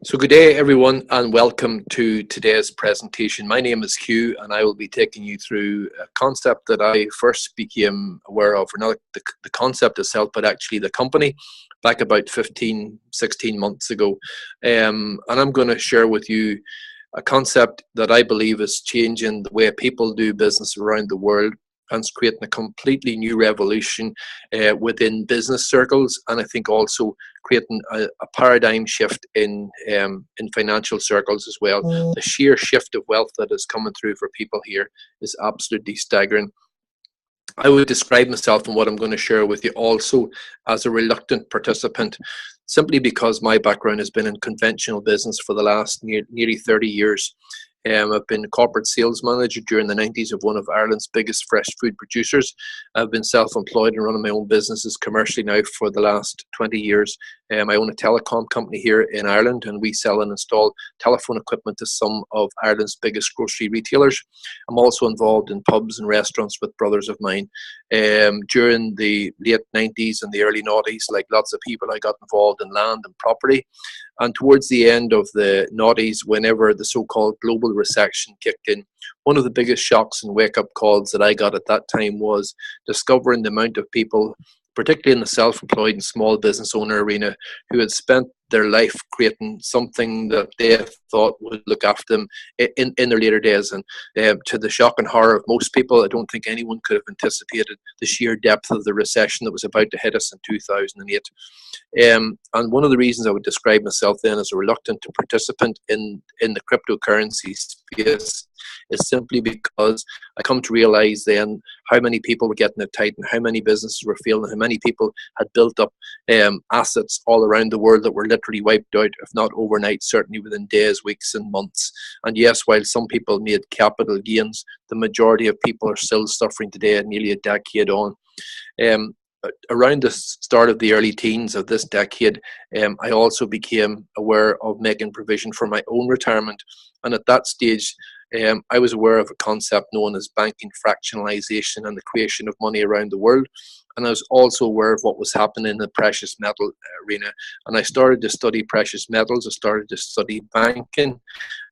So good day everyone and welcome to today's presentation. My name is Hugh and I will be taking you through a concept that I first became aware of, or not the concept itself, but actually the company back about 15, 16 months ago. And I'm going to share with you a concept that I believe is changing the way people do business around the world, and it's creating a completely new revolution within business circles, and I think also creating a paradigm shift in financial circles as well. The sheer shift of wealth that is coming through for people here is absolutely staggering. I would describe myself and what I'm going to share with you also as a reluctant participant, simply because my background has been in conventional business for the last nearly 30 years. I've been a corporate sales manager during the 90s of one of Ireland's biggest fresh food producers. I've been self-employed and running my own businesses commercially now for the last 20 years. I own a telecom company here in Ireland, and we sell and install telephone equipment to some of Ireland's biggest grocery retailers. I'm also involved in pubs and restaurants with brothers of mine. During the late 90s and the early noughties, like lots of people, I got involved in land and property. And towards the end of the noughties, whenever the so-called global recession kicked in, one of the biggest shocks and wake-up calls that I got at that time was discovering the amount of people, particularly in the self-employed and small business owner arena, who had spent their life creating something that they thought would look after them in their later days. And to the shock and horror of most people, I don't think anyone could have anticipated the sheer depth of the recession that was about to hit us in 2008. And one of the reasons I would describe myself then as a reluctant participant in the cryptocurrency space is simply because I come to realize then how many people were getting it tight and how many businesses were failing, how many people had built up assets all around the world that were literally wiped out, if not overnight, certainly within days, weeks and months. And yes, while some people made capital gains, the majority of people are still suffering today, nearly a decade on. Around the start of the early teens of this decade, I also became aware of making provision for my own retirement. And at that stage, I was aware of a concept known as banking fractionalization and the creation of money around the world. And I was also aware of what was happening in the precious metal arena. And I started to study precious metals. I started to study banking.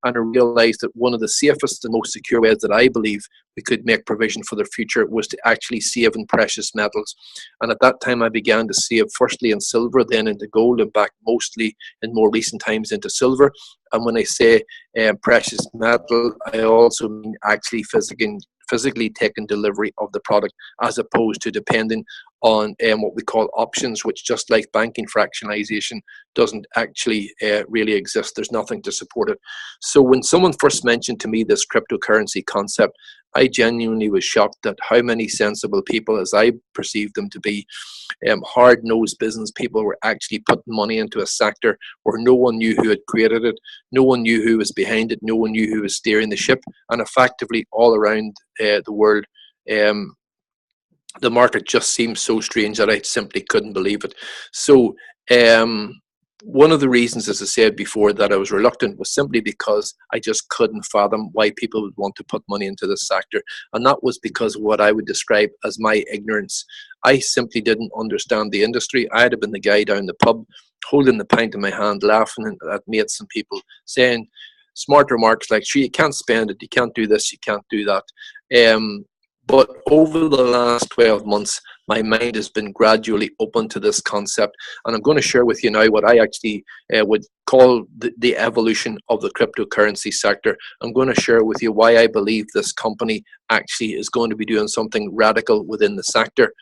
And I realized that one of the safest and most secure ways that I believe we could make provision for the future was to actually save in precious metals. And at that time, I began to save firstly in silver, then into gold, and back mostly in more recent times into silver. And when I say precious metal, I also mean actually physically taking delivery of the product, as opposed to depending on what we call options, which, just like banking fractionalization, doesn't actually really exist. There's nothing to support it. So when someone first mentioned to me this cryptocurrency concept, I genuinely was shocked at how many sensible people, as I perceived them to be, hard-nosed business people, were actually putting money into a sector where no one knew who had created it, no one knew who was behind it, no one knew who was steering the ship, and effectively all around the world, the market just seemed so strange that I simply couldn't believe it. So one of the reasons, as I said before, that I was reluctant was simply because I just couldn't fathom why people would want to put money into this sector. And that was because of what I would describe as my ignorance. I simply didn't understand the industry. I'd have been the guy down the pub holding the pint in my hand, laughing at mates and people, saying smart remarks like, "Sure, you can't spend it, you can't do this, you can't do that." But over the last 12 months, my mind has been gradually open to this concept. And I'm going to share with you now what I actually would call the evolution of the cryptocurrency sector. I'm going to share with you why I believe this company actually is going to be doing something radical within the sector.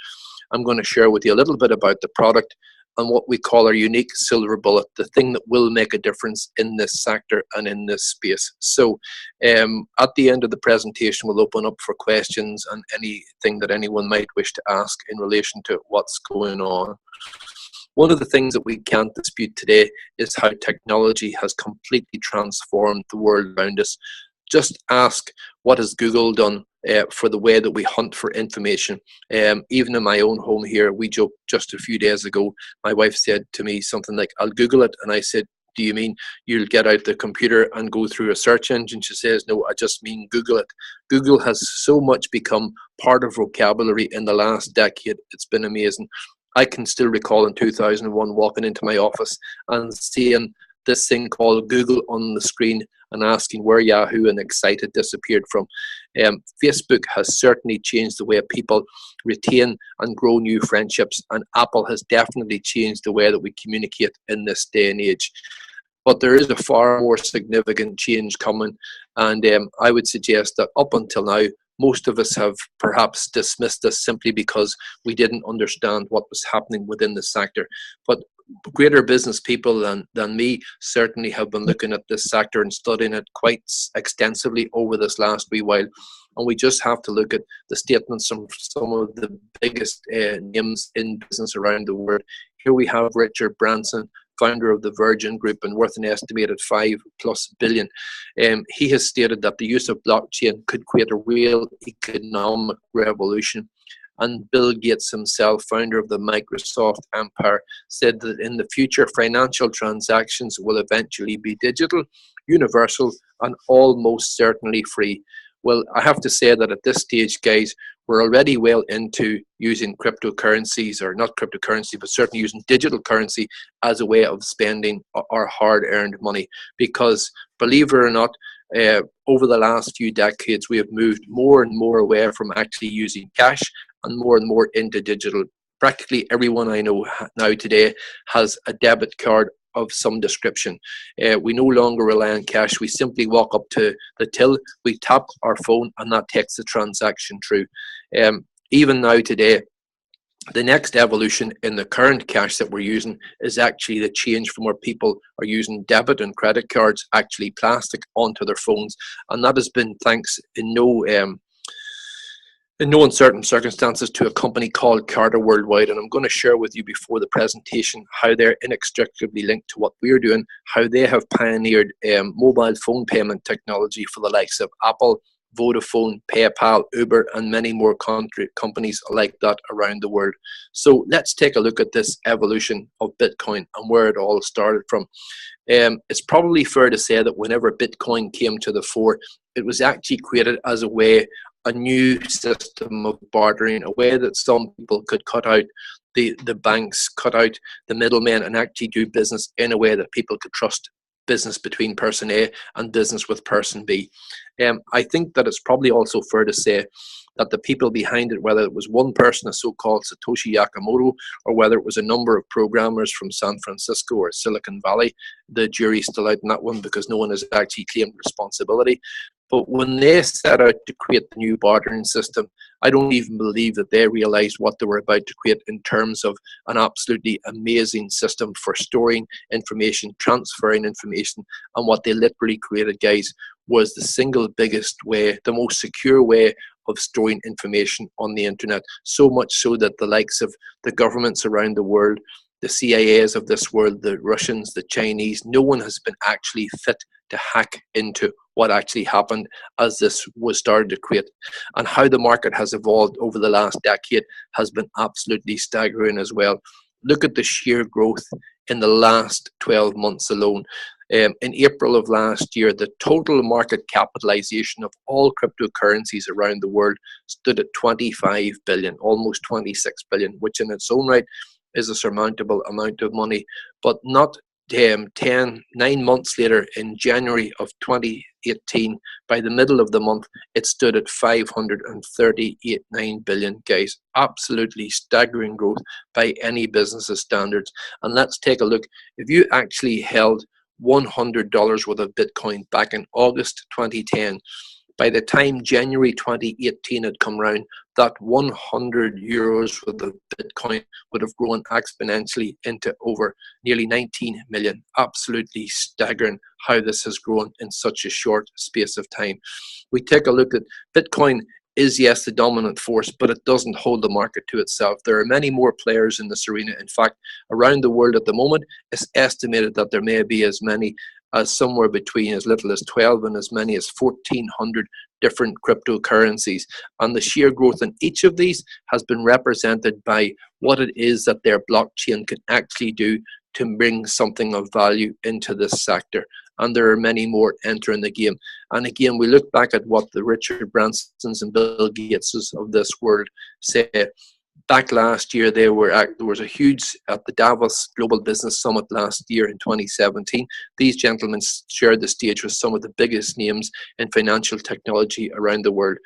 I'm going to share with you a little bit about the product and what we call our unique silver bullet, the thing that will make a difference in this sector and in this space. So at the end of the presentation, we'll open up for questions and anything that anyone might wish to ask in relation to what's going on. One of the things that we can't dispute today is how technology has completely transformed the world around us. Just ask, what has Google done for the way that we hunt for information? Even in my own home here, we joked just a few days ago, my wife said to me something like, "I'll Google it." And I said, "Do you mean you'll get out the computer and go through a search engine?" She says, "No, I just mean Google it." Google has so much become part of vocabulary in the last decade. It's been amazing. I can still recall in 2001 walking into my office and seeing this thing called Google on the screen and asking where Yahoo and Excite had disappeared from. Facebook has certainly changed the way people retain and grow new friendships, and Apple has definitely changed the way that we communicate in this day and age. But there is a far more significant change coming, and I would suggest that up until now, most of us have perhaps dismissed this simply because we didn't understand what was happening within the sector. But greater business people than me certainly have been looking at this sector and studying it quite extensively over this last wee while. And we just have to look at the statements from some of the biggest names in business around the world. Here we have Richard Branson, founder of the Virgin Group and worth an estimated $5+ billion. He has stated that the use of blockchain could create a real economic revolution. And Bill Gates himself, founder of the Microsoft empire, said that in the future, financial transactions will eventually be digital, universal, and almost certainly free. Well, I have to say that at this stage, guys, we're already well into using cryptocurrencies, or not cryptocurrency, but certainly using digital currency as a way of spending our hard-earned money. Because, believe it or not, over the last few decades, we have moved more and more away from actually using cash and more into digital. Practically everyone I know now today has a debit card of some description. We no longer rely on cash. We simply walk up to the till, we tap our phone, and that takes the transaction through. Even now today, the next evolution in the current cash that we're using is actually the change from where people are using debit and credit cards, actually plastic, onto their phones. And that has been thanks in no uncertain circumstances to a company called Carter Worldwide. And I'm going to share with you before the presentation how they're inextricably linked to what we're doing, how they have pioneered mobile phone payment technology for the likes of Apple, Vodafone, PayPal, Uber, and many more companies like that around the world. So let's take a look at this evolution of Bitcoin and where it all started from. It's probably fair to say that whenever Bitcoin came to the fore, it was actually created as a new system of bartering, a way that some people could cut out the banks, cut out the middlemen, and actually do business in a way that people could trust business between person A and business with person B. I think that it's probably also fair to say that the people behind it, whether it was one person, a so-called Satoshi Nakamoto, or whether it was a number of programmers from San Francisco or Silicon Valley, the jury's still out on that one because no one has actually claimed responsibility. But when they set out to create the new bartering system, I don't even believe that they realized what they were about to create in terms of an absolutely amazing system for storing information, transferring information. And what they literally created, guys, was the single biggest way, the most secure way of storing information on the internet. So much so that the likes of the governments around the world, the CIAs of this world, the Russians, the Chinese, no one has been actually fit to hack into what actually happened as this was started to create. And how the market has evolved over the last decade has been absolutely staggering as well. Look at the sheer growth in the last 12 months alone. In April of last year, the total market capitalization of all cryptocurrencies around the world stood at 25 billion, almost 26 billion, which in its own right is a surmountable amount of money. But not 9 months later, in January of 2018, by the middle of the month, it stood at 538.9 billion, guys. Absolutely staggering growth by any business's standards. And let's take a look. If you actually held $100 worth of Bitcoin back in August 2010, by the time January 2018 had come round, that 100 euros worth of Bitcoin would have grown exponentially into over nearly 19 million. Absolutely staggering how this has grown in such a short space of time. We take a look at Bitcoin. Is, yes, the dominant force, but it doesn't hold the market to itself. There are many more players in this arena. In fact, around the world at the moment, it's estimated that there may be as many as somewhere between as little as 12 and as many as 1,400 different cryptocurrencies. And the sheer growth in each of these has been represented by what it is that their blockchain can actually do to bring something of value into this sector. And there are many more entering the game. And again, we look back at what the Richard Bransons and Bill Gateses of this world say. Back last year, there was a huge, at the Davos Global Business Summit last year in 2017. These gentlemen shared the stage with some of the biggest names in financial technology around the world.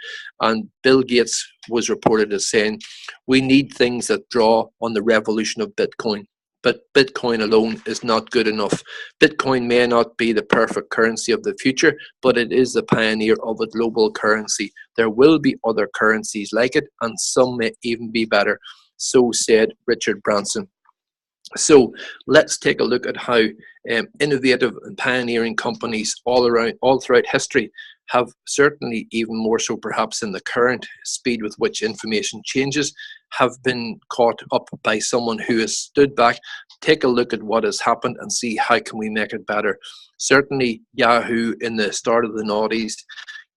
And Bill Gates was reported as saying, we need things that draw on the revolution of Bitcoin. But Bitcoin alone is not good enough. Bitcoin may not be the perfect currency of the future, but it is the pioneer of a global currency. There will be other currencies like it, and some may even be better. So said Richard Branson. So let's take a look at how innovative and pioneering companies all throughout history have, certainly even more so perhaps in the current speed with which information changes, have been caught up by someone who has stood back, take a look at what has happened and see how can we make it better. Certainly Yahoo in the start of the noughties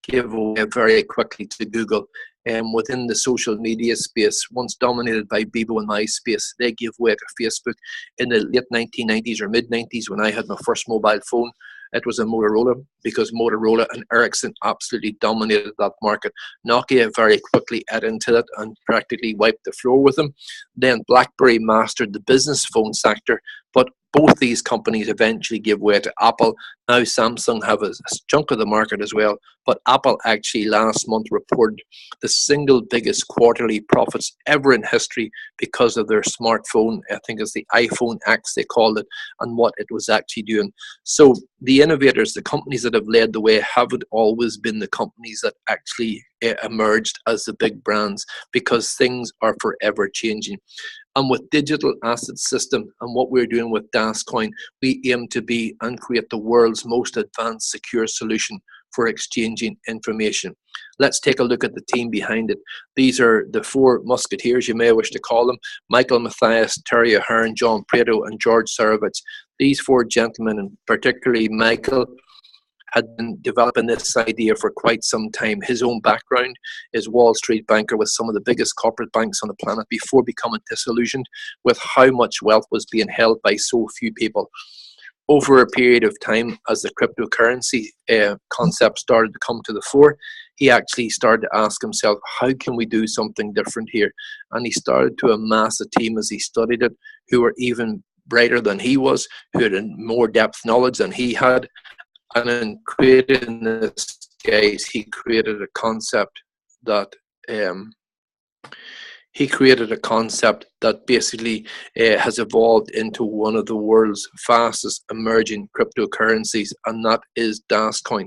gave away very quickly to Google. Within the social media space, once dominated by Bebo and MySpace, they gave way to Facebook in the late 1990s or mid-90s when I had my first mobile phone. It was a Motorola, because Motorola and Ericsson absolutely dominated that market. Nokia very quickly ate into it and practically wiped the floor with them. Then BlackBerry mastered the business phone sector, but both these companies eventually gave way to Apple. Now Samsung have a chunk of the market as well, but Apple actually last month reported the single biggest quarterly profits ever in history because of their smartphone. I think it's the iPhone X they called it, and what it was actually doing. So the innovators, the companies that have led the way, haven't always been the companies that actually emerged as the big brands, because things are forever changing. And with digital asset system and what we're doing with DasCoin, we aim to be and create the world's most advanced secure solution for exchanging information. Let's take a look at the team behind it. These are the four musketeers, you may wish to call them: Michael Mathias, Terry Ahern, John Prado, and George Sarovitz. These four gentlemen, and particularly Michael, had been developing this idea for quite some time. His own background is Wall Street banker with some of the biggest corporate banks on the planet before becoming disillusioned with how much wealth was being held by so few people. Over a period of time, as the cryptocurrency concept started to come to the fore, he actually started to ask himself, how can we do something different here? And he started to amass a team as he studied it, who were even brighter than he was, who had more depth knowledge than he had. And in creating this, guys, he created a concept that basically has evolved into one of the world's fastest emerging cryptocurrencies, and that is DasCoin.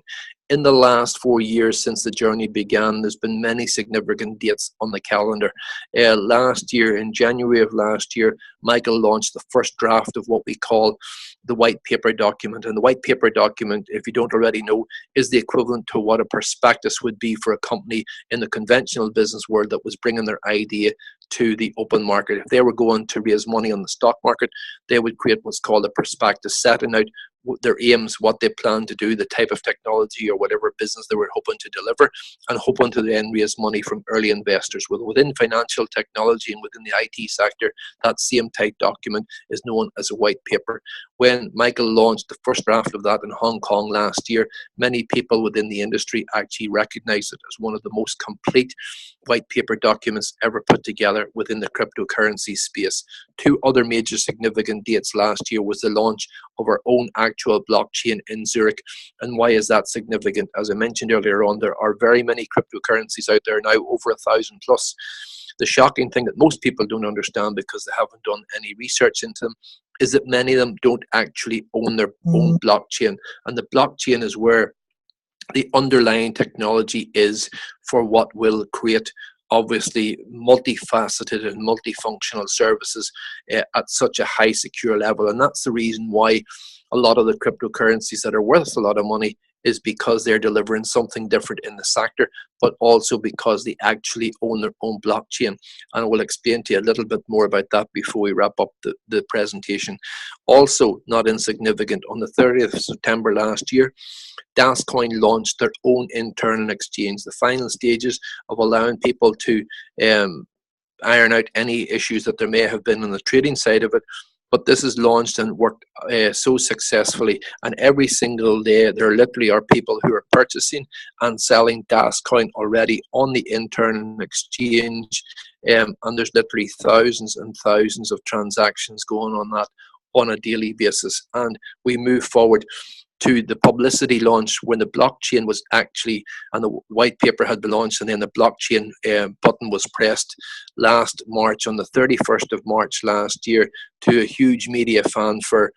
In the last 4 years since the journey began, there's been many significant dates on the calendar. Last year, in January of last year, Michael launched the first draft of what we call the white paper document. And the white paper document, if you don't already know, is the equivalent to what a prospectus would be for a company in the conventional business world that was bringing their idea to the open market. If they were going to raise money on the stock market, they would create what's called a prospectus, setting out their aims, what they plan to do, the type of technology or whatever business they were hoping to deliver, and hoping to then raise money from early investors. Within financial technology and within the IT sector, that same type document is known as a white paper. When Michael launched the first draft of that in Hong Kong last year, many people within the industry actually recognized it as one of the most complete white paper documents ever put together within the cryptocurrency space. Two other major significant dates last year was the launch of our own actual blockchain in Zurich. And why is that significant? As I mentioned earlier on, there are very many cryptocurrencies out there now, over 1,000 plus. The shocking thing that most people don't understand, because they haven't done any research into them, is that many of them don't actually own their own blockchain. And the blockchain is where the underlying technology is for what will create, obviously, multifaceted and multifunctional services at such a high secure level. And that's the reason why a lot of the cryptocurrencies that are worth a lot of money is because they're delivering something different in the sector, but also because they actually own their own blockchain. And I will explain to you a little bit more about that before we wrap up the presentation. Also, not insignificant, on the 30th of September last year, DasCoin launched their own internal exchange, the final stages of allowing people to iron out any issues that there may have been on the trading side of it. but this is launched and worked so successfully, and every single day there literally are people who are purchasing and selling DasCoin already on the internal exchange, and there's literally thousands and thousands of transactions going on that on a daily basis. And we move forward to the publicity launch when the blockchain was actually, and the white paper had been launched, and then the blockchain button was pressed last March, on the 31st of March last year, to a huge media fanfare.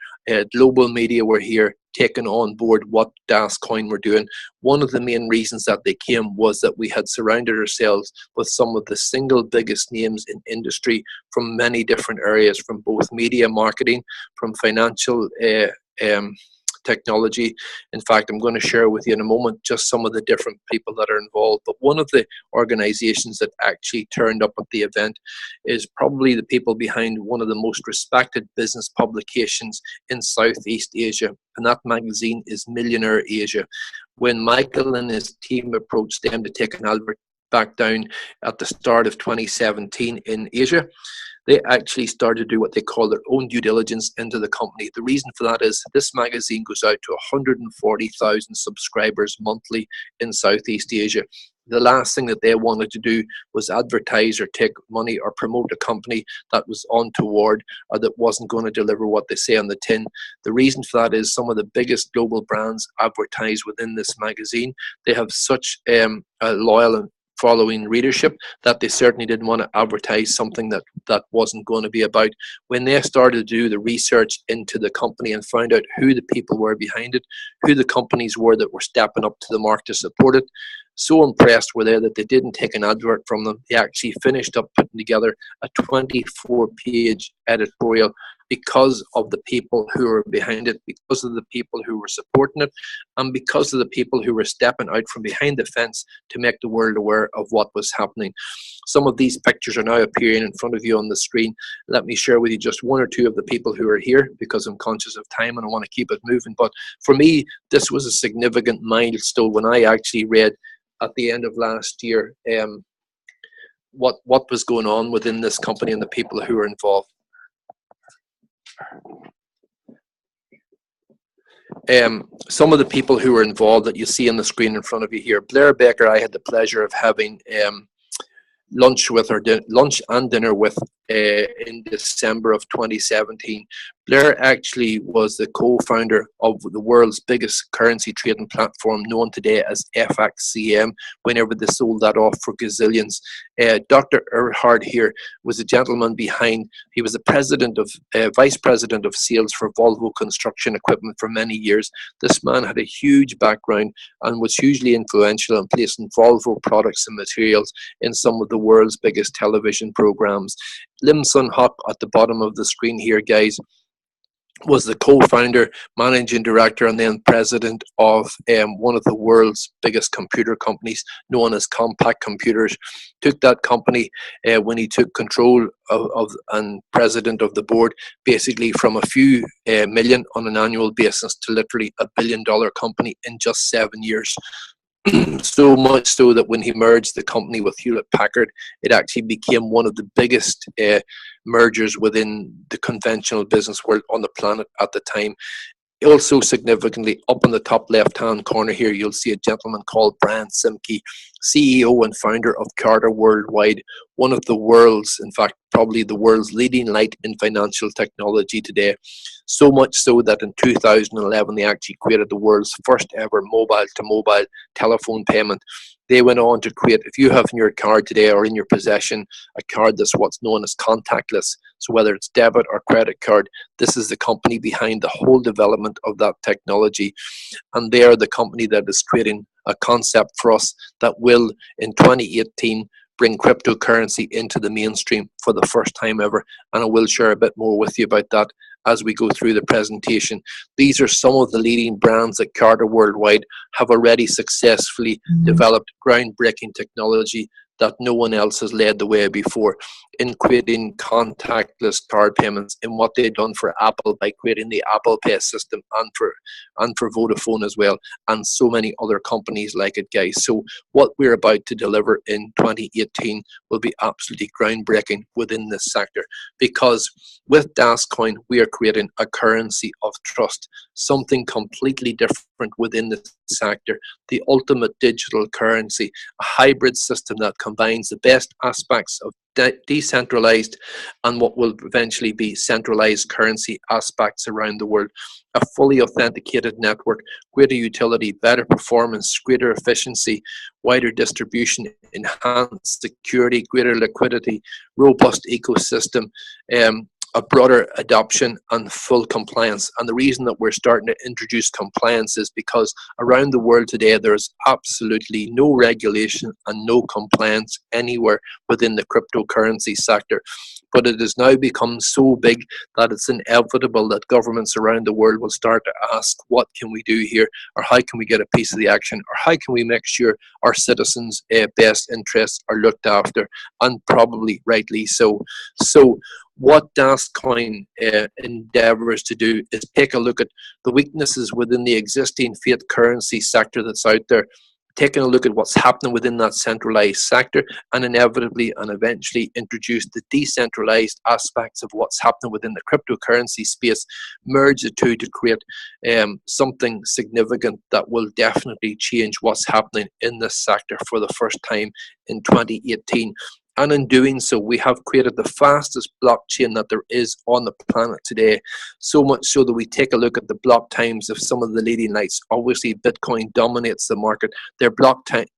Global media were here taking on board what DasCoin were doing. One of the main reasons that they came was that we had surrounded ourselves with some of the single biggest names in industry from many different areas, from both media marketing, from financial technology. In fact, I'm going to share with you in a moment just some of the different people that are involved. But one of the organizations that actually turned up at the event is probably the people behind one of the most respected business publications in Southeast Asia, and that magazine is Millionaire Asia. When Michael and his team approached them to take an advert back down at the start of 2017 in Asia, they actually started to do what they call their own due diligence into the company. The reason for that is this magazine goes out to 140,000 subscribers monthly in Southeast Asia. The last thing that they wanted to do was advertise or take money or promote a company that was untoward or that wasn't going to deliver what they say on the tin. The reason for that is some of the biggest global brands advertise within this magazine. They have such a loyal and following readership that they certainly didn't want to advertise something that wasn't going to be about. When they started to do the research into the company and found out who the people were behind it, who the companies were that were stepping up to the mark to support it, so impressed were they that they didn't take an advert from them. They actually finished up putting together a 24-page editorial because of the people who were behind it, because of the people who were supporting it, and because of the people who were stepping out from behind the fence to make the world aware of what was happening. Some of these pictures are now appearing in front of you on the screen. Let me share with you just one or two of the people who are here, because I'm conscious of time and I want to keep it moving. But for me, this was a significant milestone when I actually read at the end of last year what was going on within this company and the people who were involved. Some of the people who were involved that you see on the screen in front of you here. Blair Baker, I had the pleasure of having lunch and dinner with in December of 2017. Blair actually was the co-founder of the world's biggest currency trading platform, known today as FXCM, whenever they sold that off for gazillions. Dr. Erhard here was a gentleman behind, he was the vice president of sales for Volvo Construction Equipment for many years. This man had a huge background and was hugely influential in placing Volvo products and materials in some of the world's biggest television programs. Lim Sun Hop at the bottom of the screen here, guys, was the co-founder, managing director, and then president of one of the world's biggest computer companies, known as Compaq Computers. Took that company when he took control of and president of the board, basically from a few million on an annual basis to literally $1 billion company in just 7 years. So much so that when he merged the company with Hewlett Packard, it actually became one of the biggest mergers within the conventional business world on the planet at the time. Also significantly, up in the top left-hand corner here, you'll see a gentleman called Brian Simke, CEO and founder of Carter Worldwide, one of the world's, in fact, probably the world's leading light in financial technology today. So much so that in 2011, they actually created the world's first ever mobile-to-mobile telephone payment. They went on to create, if you have in your card today or in your possession a card that's what's known as contactless, so whether it's debit or credit card, this is the company behind the whole development of that technology. And they are the company that is creating a concept for us that will, in 2018, bring cryptocurrency into the mainstream for the first time ever. And I will share a bit more with you about that as we go through the presentation. These are some of the leading brands that Carter Worldwide have already successfully developed groundbreaking technology that no one else has led the way before in creating contactless card payments, in what they've done for Apple by creating the Apple Pay system, and for Vodafone as well, and so many other companies like it, guys. So what we're about to deliver in 2018 will be absolutely groundbreaking within this sector, because with DasCoin we are creating a currency of trust, something completely different within the sector, the ultimate digital currency, a hybrid system that combines the best aspects of decentralized and what will eventually be centralized currency aspects around the world. A fully authenticated network, greater utility, better performance, greater efficiency, wider distribution, enhanced security, greater liquidity, robust ecosystem, a broader adoption and full compliance. And the reason that we're starting to introduce compliance is because around the world today there's absolutely no regulation and no compliance anywhere within the cryptocurrency sector. But it has now become so big that it's inevitable that governments around the world will start to ask, what can we do here, or how can we get a piece of the action, or how can we make sure our citizens' best interests are looked after, and probably rightly so. So what DasCoin endeavors to do is take a look at the weaknesses within the existing fiat currency sector that's out there, taking a look at what's happening within that centralized sector, and inevitably and eventually introduce the decentralized aspects of what's happening within the cryptocurrency space, merge the two to create something significant that will definitely change what's happening in this sector for the first time in 2018. And in doing so, we have created the fastest blockchain that there is on the planet today. So much so that we take a look at the block times of some of the leading lights. Obviously, Bitcoin dominates the market. Their blockchain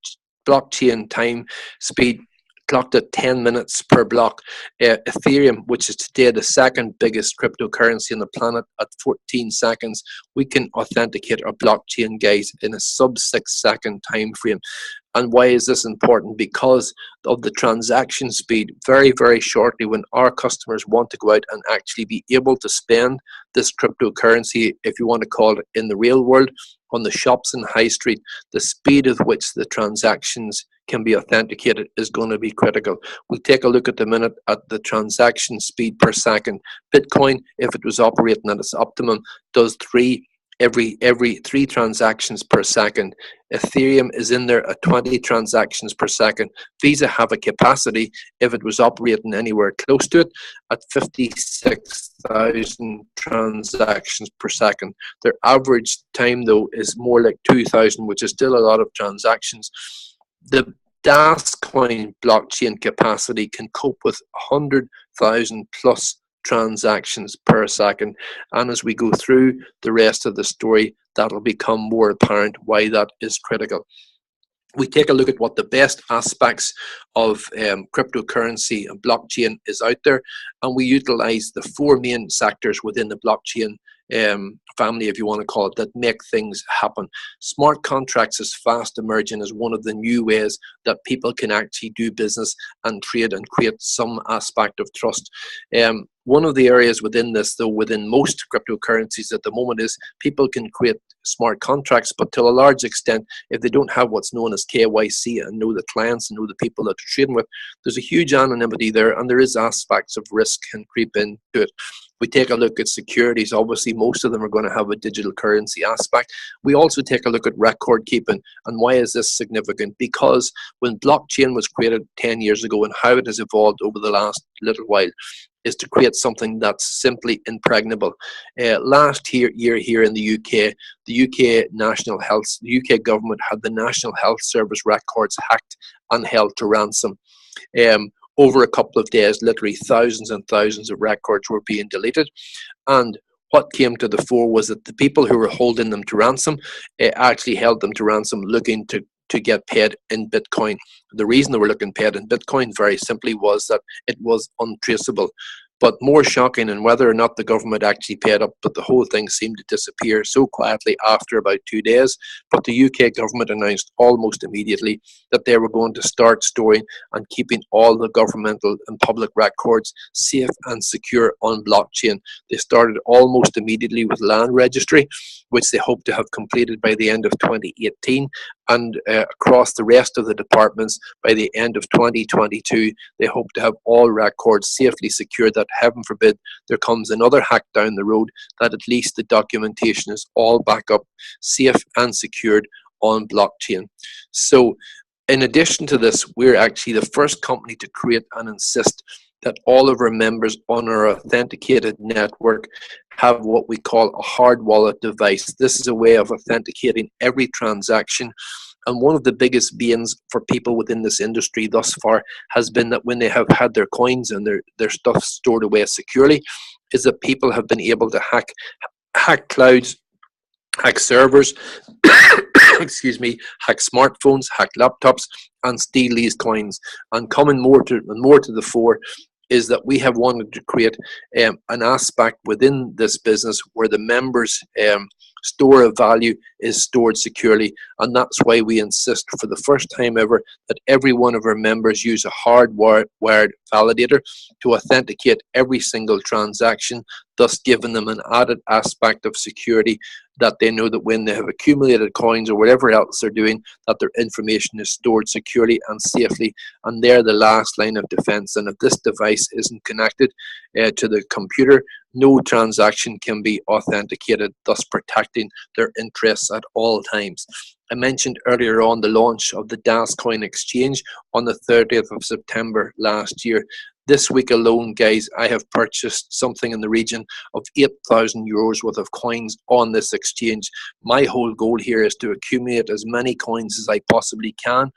time speed clocked at 10 minutes per block. Ethereum, which is today the second biggest cryptocurrency on the planet, at 14 seconds. We can authenticate our blockchain, guys, in a sub 6 second time frame. And why is this important? Because of the transaction speed. Very, very shortly, when our customers want to go out and actually be able to spend this cryptocurrency, if you want to call it, in the real world, on the shops and high street, the speed at which the transactions can be authenticated is going to be critical. We take a look at the minute at the transaction speed per second. Bitcoin, if it was operating at its optimum, does every 3 transactions per second. Ethereum is in there at 20 transactions per second. Visa have a capacity, if it was operating anywhere close to it, at 56,000 transactions per second. Their average time, though, is more like 2,000, which is still a lot of transactions. The DasCoin blockchain capacity can cope with 100,000 plus transactions per second, and as we go through the rest of the story, that'll become more apparent why that is critical. We take a look at what the best aspects of cryptocurrency and blockchain is out there, and we utilize the 4 main sectors within the blockchain family, if you want to call it, that make things happen. Smart contracts is fast emerging as one of the new ways that people can actually do business and trade and create some aspect of trust. One of the areas within this, though, within most cryptocurrencies at the moment, is people can create smart contracts, but to a large extent, if they don't have what's known as KYC and know the clients and know the people that they're trading with, there's a huge anonymity there, and there is aspects of risk can creep into it. We take a look at securities. Obviously, most of them are going to have a digital currency aspect. We also take a look at record keeping. And why is this significant? Because when blockchain was created 10 years ago, and how it has evolved over the last little while, is to create something that's simply impregnable. Last year here in the UK, the UK government had the National Health Service records hacked and held to ransom. Over a couple of days, literally thousands and thousands of records were being deleted. And what came to the fore was that the people who were holding them to ransom actually held them to ransom looking to get paid in Bitcoin. The reason they were looking paid in Bitcoin, very simply, was that it was untraceable. But more shocking, and whether or not the government actually paid up, but the whole thing seemed to disappear so quietly after about 2 days. But the UK government announced almost immediately that they were going to start storing and keeping all the governmental and public records safe and secure on blockchain. They started almost immediately with land registry, which they hope to have completed by the end of 2018, and across the rest of the departments by the end of 2022. They hope to have all records safely secured, that heaven forbid there comes another hack down the road, that at least the documentation is all back up, safe and secured on blockchain. So in addition to this, we're actually the first company to create and insist that all of our members on our authenticated network have what we call a hard wallet device. This is a way of authenticating every transaction. And one of the biggest banes for people within this industry thus far has been that when they have had their coins and their stuff stored away securely, is that people have been able to hack clouds, hack servers, excuse me, hack smartphones, hack laptops, and steal these coins. And coming more to the fore is that we have wanted to create an aspect within this business where the members' store of value is stored securely, and that's why we insist for the first time ever that every one of our members use a hardwired validator to authenticate every single transaction, thus giving them an added aspect of security, that they know that when they have accumulated coins or whatever else they're doing, that their information is stored securely and safely, and they're the last line of defense. And if this device isn't connected to the computer, no transaction can be authenticated, thus protecting their interests at all times. I mentioned earlier on the launch of the DasCoin exchange on the 30th of September last year. This week alone, guys, I have purchased something in the region of €8,000 worth of coins on this exchange. My whole goal here is to accumulate as many coins as I possibly can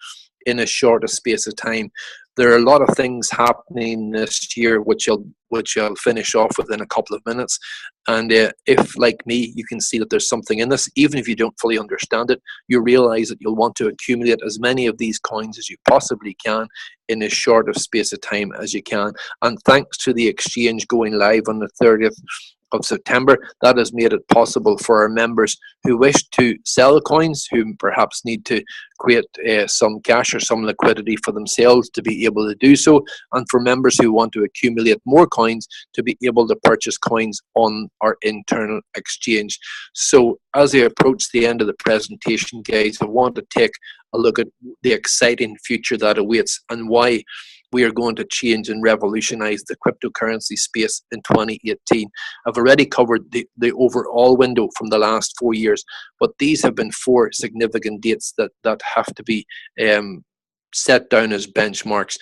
in as short a space of time. There are a lot of things happening this year which I'll finish off within a couple of minutes. And if, like me, you can see that there's something in this, even if you don't fully understand it, you realize that you'll want to accumulate as many of these coins as you possibly can in as short of space of time as you can. And thanks to the exchange going live on the 30th of September, that has made it possible for our members who wish to sell coins, who perhaps need to create some cash or some liquidity for themselves, to be able to do so, and for members who want to accumulate more coins to be able to purchase coins on our internal exchange. So as I approach the end of the presentation, guys, I want to take a look at the exciting future that awaits and why we are going to change and revolutionize the cryptocurrency space in 2018. I've already covered the overall window from the last 4 years, but these have been 4 significant dates that have to be set down as benchmarks.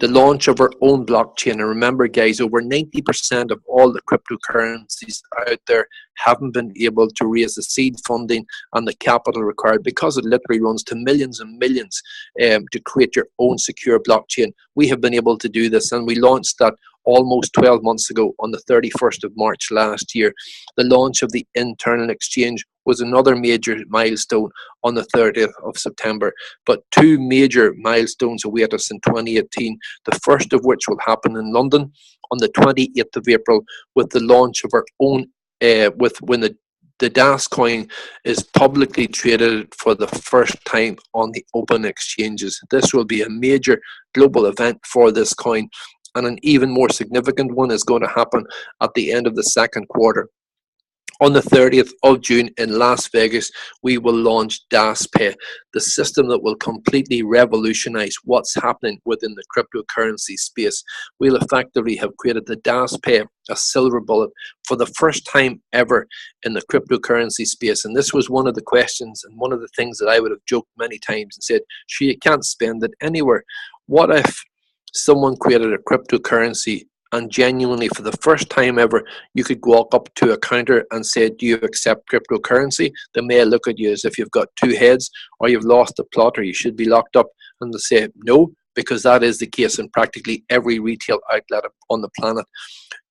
The launch of our own blockchain. And remember, guys, over 90% of all the cryptocurrencies out there haven't been able to raise the seed funding and the capital required, because it literally runs to millions and millions to create your own secure blockchain. We have been able to do this, and we launched that almost 12 months ago on the 31st of March last year. The launch of the internal exchange was another major milestone on the 30th of September. But 2 major milestones await us in 2018, the first of which will happen in London on the 28th of April with the launch of our own, when the DasCoin is publicly traded for the first time on the open exchanges. This will be a major global event for this coin, and an even more significant one is going to happen at the end of the second quarter. On the 30th of June in Las Vegas, we will launch DasPay, the system that will completely revolutionize what's happening within the cryptocurrency space. We'll effectively have created the DasPay, a silver bullet, for the first time ever in the cryptocurrency space. And this was one of the questions and one of the things that I would have joked many times and said, sure, you can't spend it anywhere. What if someone created a cryptocurrency and genuinely for the first time ever you could walk up to a counter and say, do you accept cryptocurrency? They may look at you as if you've got 2 heads, or you've lost the plot, or you should be locked up, and they say no, because that is the case in practically every retail outlet on the planet.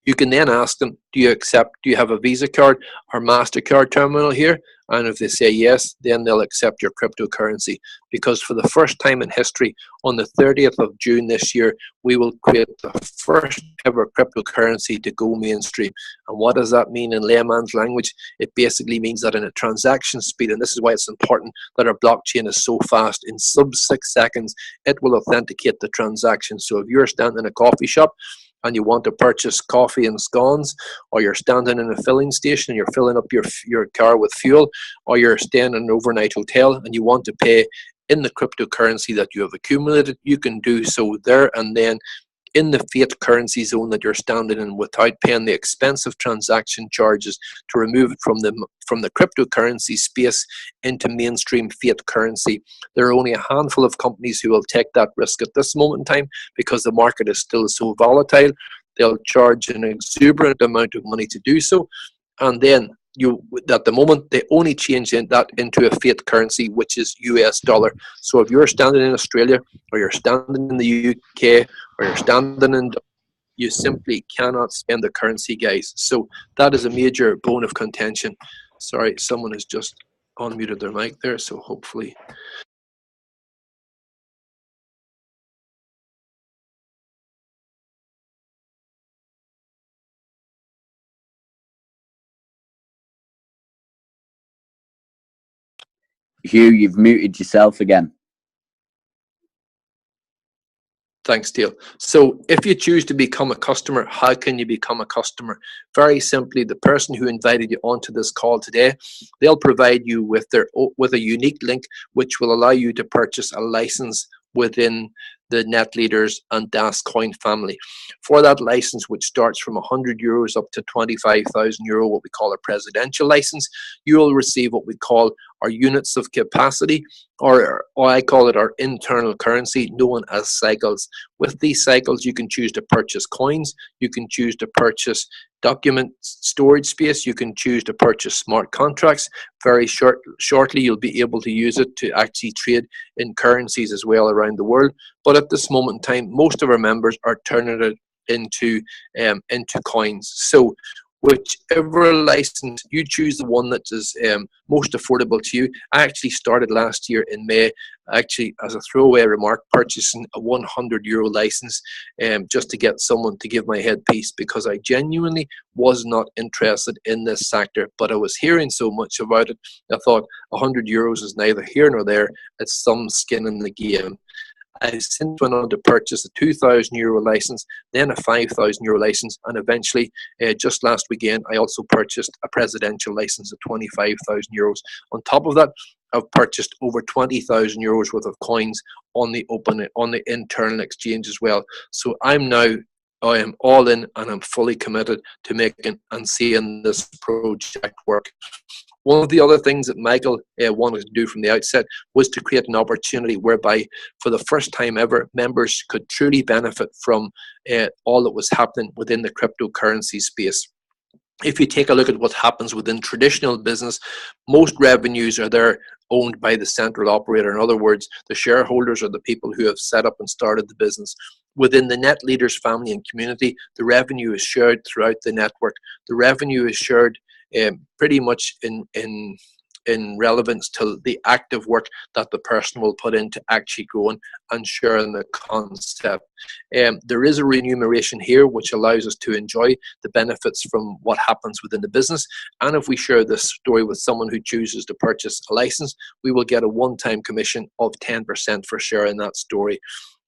You can then ask them, do you have a Visa card or MasterCard terminal here? And if they say yes, then they'll accept your cryptocurrency. Because for the first time in history, on the 30th of June this year, we will create the first ever cryptocurrency to go mainstream. And what does that mean in layman's language? It basically means that in a transaction speed, and this is why it's important that our blockchain is so fast, in sub 6 seconds, it will authenticate the transaction. So if you're standing in a coffee shop and you want to purchase coffee and scones, or you're standing in a filling station and you're filling up your car with fuel, or you're staying in an overnight hotel and you want to pay in the cryptocurrency that you have accumulated, you can do so there and then in the fiat currency zone that you're standing in without paying the expensive transaction charges to remove it from the cryptocurrency space into mainstream fiat currency. There are only a handful of companies who will take that risk at this moment in time because the market is still so volatile. They'll charge an exuberant amount of money to do so, and then at the moment they only change that into a fiat currency, which is US dollar. So if you're standing in Australia, or you're standing in the UK, or you're standing in, you simply cannot spend the currency, guys. So that is a major bone of contention. Sorry, someone has just unmuted their mic there, so hopefully. Hugh, you've muted yourself again. Thanks, Dale. So if you choose to become a customer, how can you become a customer? Very simply, the person who invited you onto this call today, they'll provide you with a unique link which will allow you to purchase a license within the NetLeaders and DasCoin family. For that license, which starts from €100 up to €25,000, what we call a presidential license, you will receive what we call our units of capacity, or I call it our internal currency, known as cycles. With these cycles, you can choose to purchase coins, you can choose to purchase document storage space, you can choose to purchase smart contracts. Very shortly, you'll be able to use it to actually trade in currencies as well around the world. But at this moment in time, most of our members are turning it into coins. So whichever license you choose, the one that is most affordable to you. I actually started last year in May, actually as a throwaway remark, purchasing a €100 license just to get someone to give my headpiece, because I genuinely was not interested in this sector, but I was hearing so much about it. I thought €100 is neither here nor there. It's some skin in the game. I since went on to purchase a €2,000 license, then a €5,000 license, and eventually, just last weekend, I also purchased a presidential license of €25,000. On top of that, I've purchased over €20,000 worth of coins on the internal exchange as well. So I am all in, and I'm fully committed to making and seeing this project work. One of the other things that Michael wanted to do from the outset was to create an opportunity whereby, for the first time ever, members could truly benefit from all that was happening within the cryptocurrency space. If you take a look at what happens within traditional business, most revenues are there owned by the central operator. In other words, the shareholders are the people who have set up and started the business. Within the NetLeaders family and community, the revenue is shared throughout the network. The revenue is shared pretty much in relevance to the active work that the person will put into actually growing and sharing the concept. There is a remuneration here which allows us to enjoy the benefits from what happens within the business. And if we share this story with someone who chooses to purchase a license, we will get a one-time commission of 10% for sharing that story.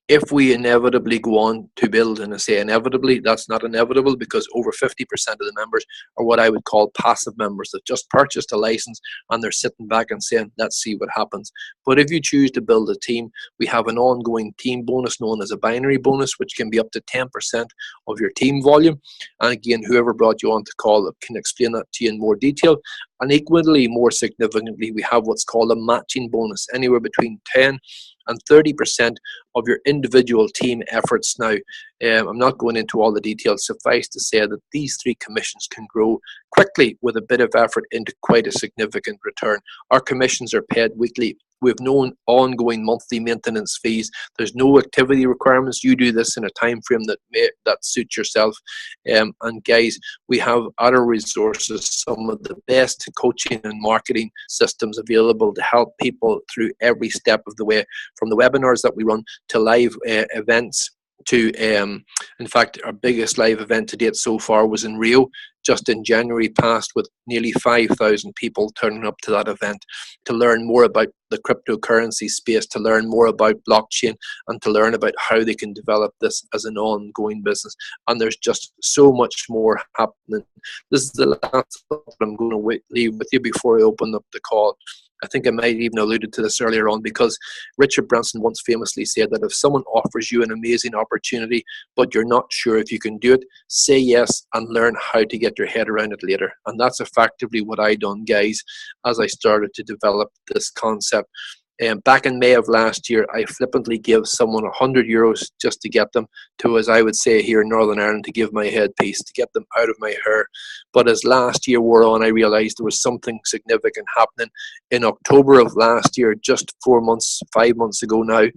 If we inevitably go on to build, and I say inevitably, that's not inevitable, because over 50% of the members are what I would call passive members that just purchased a license and they're sitting back and saying, let's see what happens. But if you choose to build a team, we have an ongoing team bonus known as a binary bonus, which can be up to 10% of your team volume. And again, whoever brought you on to call can explain that to you in more detail. And equally, more significantly, we have what's called a matching bonus, anywhere between 10 and 30% of your individual team efforts. Now, I'm not going into all the details. Suffice to say that these 3 commissions can grow quickly with a bit of effort into quite a significant return. Our commissions are paid weekly. We have no ongoing monthly maintenance fees. There's no activity requirements. You do this in a time frame that suits yourself. And guys, we have at our resources some of the best coaching and marketing systems available to help people through every step of the way, from the webinars that we run to live events. To in fact, our biggest live event to date so far was in Rio just in January past, with nearly 5,000 people turning up to that event to learn more about the cryptocurrency space, to learn more about blockchain, and to learn about how they can develop this as an ongoing business. And there's just so much more happening. This is the last thought I'm going to leave with you before I open up the call. I think I might even alluded to this earlier on, because Richard Branson once famously said that if someone offers you an amazing opportunity, but you're not sure if you can do it, say yes and learn how to get your head around it later. And that's effectively what I done, guys, as I started to develop this concept. Back in May of last year, I flippantly gave someone €100 just to get them to, as I would say here in Northern Ireland, to give my headpiece, to get them out of my hair. But as last year wore on, I realized there was something significant happening. In October of last year, just 5 months ago now,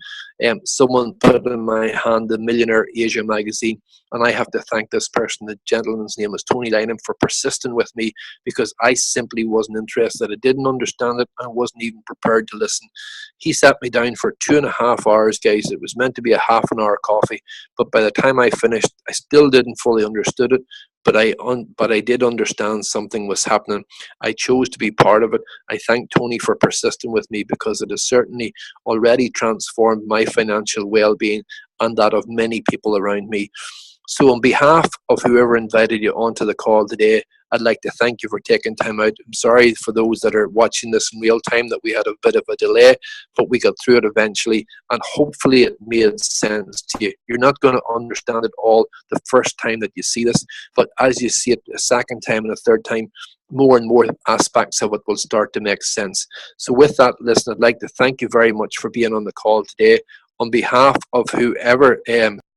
someone put in my hand the Millionaire Asia magazine. And I have to thank this person. The gentleman's name was Tony Lynham, for persisting with me, because I simply wasn't interested. I didn't understand it. I wasn't even prepared to listen. He sat me down for 2.5 hours, guys. It was meant to be a half an hour coffee, but by the time I finished, I still didn't fully understood it. But I did understand something was happening. I chose to be part of it. I thank Tony for persisting with me, because it has certainly already transformed my financial well-being and that of many people around me. So on behalf of whoever invited you onto the call today, I'd like to thank you for taking time out. I'm sorry for those that are watching this in real time that we had a bit of a delay, but we got through it eventually, and hopefully it made sense to you. You're not going to understand it all the first time that you see this, but as you see it a second time and a third time, more and more aspects of it will start to make sense. So with that, listen, I'd like to thank you very much for being on the call today. On behalf of whoever